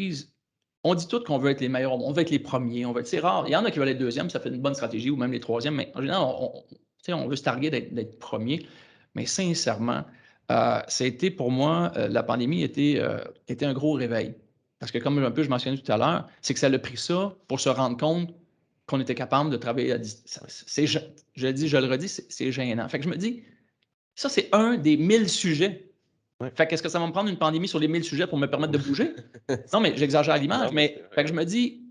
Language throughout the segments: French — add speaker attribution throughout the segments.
Speaker 1: entreprise, on dit tous qu'on veut être les meilleurs, on veut être les premiers, c'est rare. Il y en a qui veulent être deuxième, ça fait une bonne stratégie, ou même les troisièmes, mais en général, on veut se targuer d'être premier. Mais sincèrement, ça a été pour moi, la pandémie était un gros réveil. Parce que comme un peu je mentionnais tout à l'heure, c'est que ça a pris ça pour se rendre compte qu'on était capable de travailler à distance. Je le dis, je le redis, c'est gênant. Fait que je me dis, ça, c'est un des 1000 sujets.
Speaker 2: Ouais.
Speaker 1: Fait qu'est-ce que ça va me prendre une pandémie sur les 1000 sujets pour me permettre de bouger? Non, mais j'exagère à l'image,
Speaker 2: Non,
Speaker 1: mais fait que je me dis,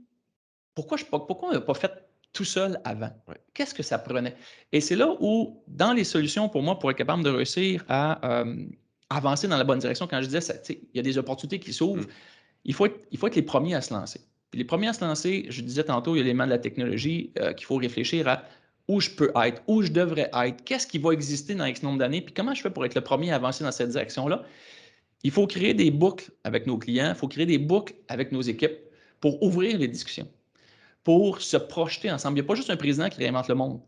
Speaker 1: pourquoi on n'a pas fait tout seul avant?
Speaker 2: Ouais.
Speaker 1: Qu'est-ce que ça prenait? Et c'est là où, dans les solutions, pour moi, pour être capable de réussir à avancer dans la bonne direction, quand je disais, il y a des opportunités qui s'ouvrent, il faut être les premiers à se lancer. Puis les premiers à se lancer, je disais tantôt, il y a l'élément de la technologie qu'il faut réfléchir à où je peux être, où je devrais être, qu'est-ce qui va exister dans X nombre d'années, puis comment je fais pour être le premier à avancer dans cette direction-là. Il faut créer des boucles avec nos clients, il faut créer des boucles avec nos équipes pour ouvrir les discussions, pour se projeter ensemble. Il n'y a pas juste un président qui réinvente le monde.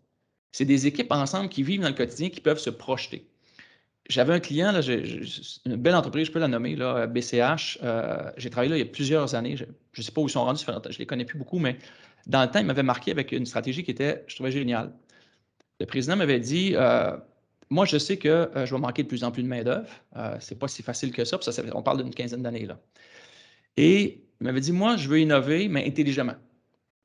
Speaker 1: C'est des équipes ensemble qui vivent dans le quotidien, qui peuvent se projeter. J'avais un client, là, une belle entreprise, je peux la nommer, là, BCH. J'ai travaillé là il y a plusieurs années. Je ne sais pas où ils sont rendus, je ne les connais plus beaucoup, mais dans le temps, il m'avait marqué avec une stratégie qui était, je trouvais géniale. Le président m'avait dit, moi, je sais que je vais manquer de plus en plus de main-d'œuvre. C'est pas si facile que ça, puis on parle d'une quinzaine d'années, là. Et il m'avait dit, moi, je veux innover, mais intelligemment.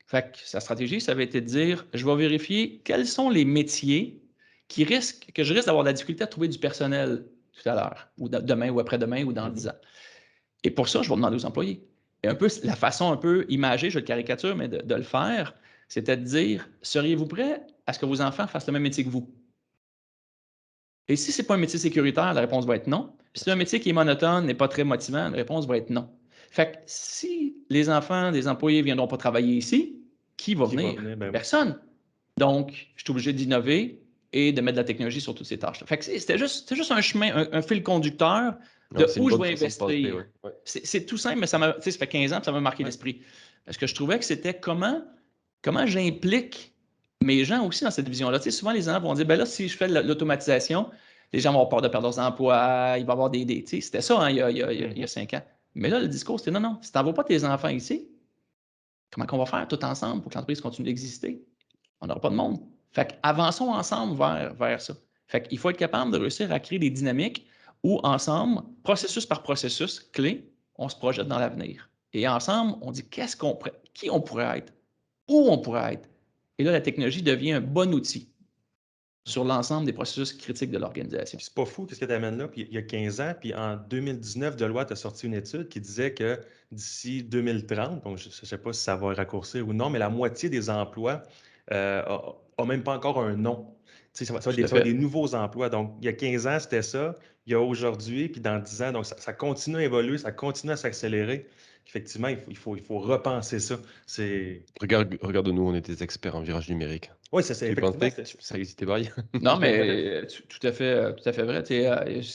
Speaker 1: Fait que sa stratégie, ça avait été de dire, je vais vérifier quels sont les métiers que je risque d'avoir de la difficulté à trouver du personnel tout à l'heure, ou demain, ou après-demain, ou dans 10 ans. Et pour ça, je vais demander aux employés. Et un peu la façon un peu imagée, je le caricature, mais de le faire, c'était de dire, seriez-vous prêts à ce que vos enfants fassent le même métier que vous? Et si ce n'est pas un métier sécuritaire, la réponse va être non. Si c'est un métier qui est monotone, n'est pas très motivant, la réponse va être non. Fait que si les enfants des employés ne viendront pas travailler ici, qui va venir?
Speaker 2: Ben
Speaker 1: Personne. Donc, je suis obligé d'innover et de mettre de la technologie sur toutes ces tâches-là. Fait que c'était juste un chemin, un fil conducteur de
Speaker 2: c'est
Speaker 1: où
Speaker 2: une
Speaker 1: je
Speaker 2: bonne
Speaker 1: vais
Speaker 2: façon de passer,
Speaker 1: investir. C'est tout simple, mais ça fait 15 ans que ça m'a marqué l'esprit. Parce que je trouvais que c'était comment j'implique mes gens aussi dans cette vision-là. Souvent, les gens vont dire, ben là, si je fais de l'automatisation, les gens vont avoir peur de perdre leurs emplois, il va y avoir c'était ça, hein, il y a 5 ans. Mais là, le discours, c'était non, si tu n'envoies pas tes enfants ici, comment on va faire tout ensemble pour que l'entreprise continue d'exister? On n'aura pas de monde. Fait qu'avançons ensemble vers ça. Fait qu'il faut être capable de réussir à créer des dynamiques où, ensemble, processus par processus, clé, on se projette dans l'avenir. Et ensemble, on dit qui on pourrait être, où on pourrait être. Et là, la technologie devient un bon outil sur l'ensemble des processus critiques de l'organisation.
Speaker 2: C'est pas fou ce que tu amènes là. Puis il y a 15 ans, puis en 2019, Deloitte a sorti une étude qui disait que d'ici 2030, donc je ne sais pas si ça va raccourcir ou non, mais la moitié des emplois a même pas encore un nom. Ça va être des nouveaux emplois. Donc, il y a 15 ans, c'était ça. Il y a aujourd'hui, puis dans 10 ans, donc ça continue à évoluer, ça continue à s'accélérer. Effectivement, il faut repenser ça.
Speaker 3: Regarde-nous, on est des experts en virage numérique.
Speaker 2: Oui, c'est
Speaker 3: Tu pensais que ça existait pas?
Speaker 1: Non, mais tout à fait vrai.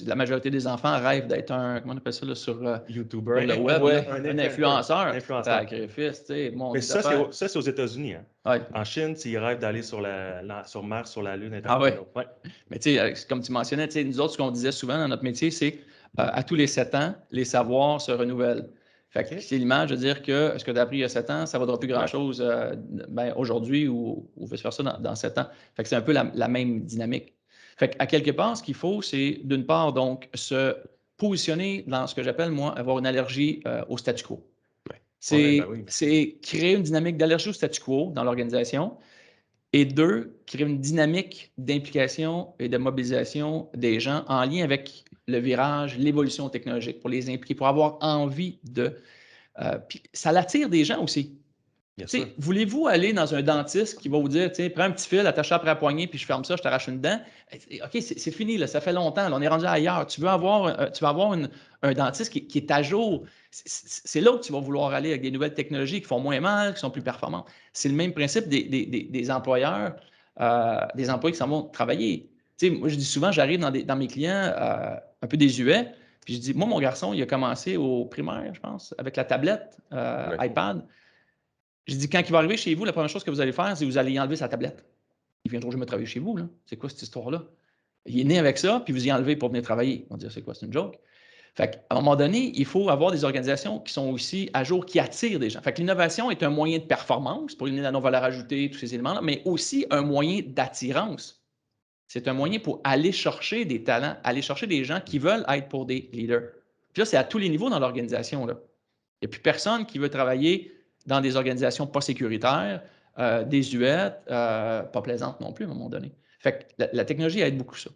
Speaker 1: La majorité des enfants rêvent d'être comment on appelle ça là, sur
Speaker 2: YouTuber,
Speaker 1: le web, un influenceur.
Speaker 2: Sacrifice,
Speaker 1: mon
Speaker 2: mais
Speaker 1: Dieu
Speaker 2: ça,
Speaker 1: d'affaires.
Speaker 2: c'est aux États-Unis. Hein.
Speaker 1: Ouais.
Speaker 2: En Chine, ils rêvent d'aller sur Mars, sur la Lune.
Speaker 1: Ah ouais. Mais comme tu mentionnais, nous autres, ce qu'on disait souvent dans notre métier, c'est à tous les 7 ans, les savoirs se renouvellent. Fait que c'est l'image de dire que ce que tu as appris il y a 7 ans, ça ne vaudra plus grand-chose aujourd'hui ou vice-versa dans 7 ans. Fait que c'est un peu la même dynamique. Fait qu'à quelque part, ce qu'il faut, c'est d'une part, donc, se positionner dans ce que j'appelle, moi, avoir une allergie au statu quo. C'est créer une dynamique d'allergie au statu quo dans l'organisation. Et 2, créer une dynamique d'implication et de mobilisation des gens en lien avec le virage, l'évolution technologique, pour les impliquer, pour avoir envie de... puis ça l'attire des gens aussi. Voulez-vous aller dans un dentiste qui va vous dire, prends un petit fil, attache ça après la poignée, puis je ferme ça, je t'arrache une dent? OK, c'est fini, là, ça fait longtemps, là, on est rendu ailleurs. Tu vas avoir un dentiste qui est à jour. C'est là où tu vas vouloir aller avec des nouvelles technologies qui font moins mal, qui sont plus performantes. C'est le même principe des employeurs, des employés qui s'en vont travailler. Moi, je dis souvent, j'arrive dans mes clients un peu désuets, puis je dis, moi, mon garçon, il a commencé au primaire, je pense, avec la tablette iPad. Je dis, quand il va arriver chez vous, la première chose que vous allez faire, c'est que vous allez y enlever sa tablette. Il viendra jamais travailler chez vous. C'est quoi cette histoire-là? Il est né avec ça, puis vous y enlevez pour venir travailler. On va dire, c'est quoi, c'est une joke? Fait qu'à un moment donné, il faut avoir des organisations qui sont aussi à jour, qui attirent des gens. Fait que l'innovation est un moyen de performance pour éliminer la non-valeur ajoutée, tous ces éléments-là, mais aussi un moyen d'attirance. C'est un moyen pour aller chercher des talents, aller chercher des gens qui veulent être pour des leaders. Puis là, c'est à tous les niveaux dans l'organisation. Il n'y a plus personne qui veut travailler dans des organisations pas sécuritaires, désuètes, pas plaisantes non plus à un moment donné. Fait que la technologie aide beaucoup ça.